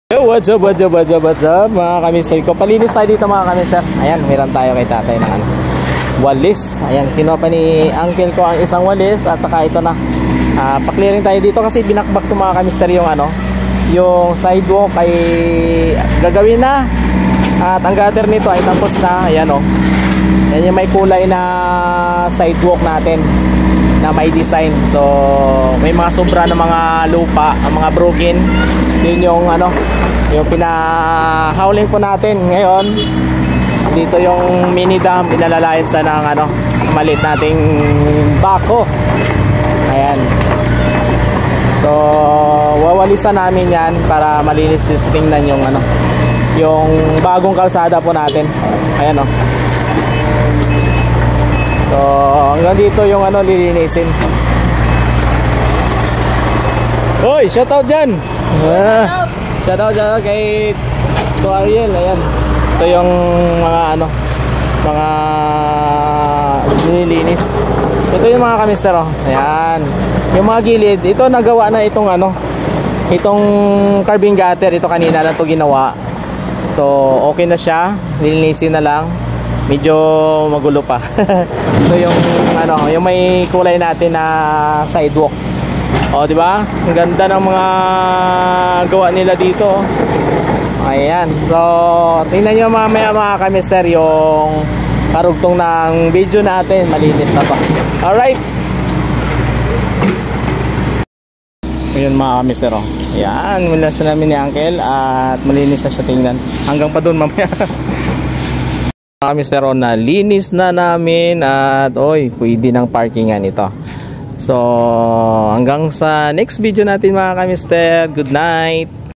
Yo, what's up mga kamister ko. Palinis tayo dito mga kamister. Ayan, meron tayo kay tatay ng ano, walis. Ayan, kinuha pa ni uncle ko ang isang walis. At saka ito na, pa-clearing tayo dito kasi binakbak to mga kamister yung ano, yung sidewalk ay gagawin na. At ang gutter nito ay tapos na. Ayan o, yan yung may kulay na sidewalk natin na may design. So may mga sobra na mga lupa, ang mga broken. Yun yung ano, yung pinahauling po natin ngayon. Dito yung mini dam, pinalalayan sa ng ano, maliit nating bako. Ayan. So wawalisan namin yan para malinis. Tingnan yung ano, yung bagong kalsada po natin. Ayan o. So hanggang dito yung ano, lilinisin. Hoy, shoutout dyan. Shoutout dyan kay Ariel. Ayan, ito yung mga ano, mga nililinis. Ito yung mga kamister oh. Ayan, yung mga gilid. Ito nagawa na itong ano, itong carving gutter. Ito kanina lang to ginawa. So okay na siya, lilinisin na lang. Medyo magulo pa. Ito yung ano, yung may kulay natin na sidewalk. O, di ba? Ang ganda ng mga gawa nila dito. Ayan. So, tingnan niyo mamaya mga kamister yung karugtong ng video natin. Malinis na pa. Alright. Ayun mga kamister oh. Ayan, malinis na namin ni uncle at malinis na siya tingnan. Hanggang pa doon mamaya. Mr. Ron, na linis na namin at oy, pwede ng parkingan ito. So hanggang sa next video natin mga kamister. Good night.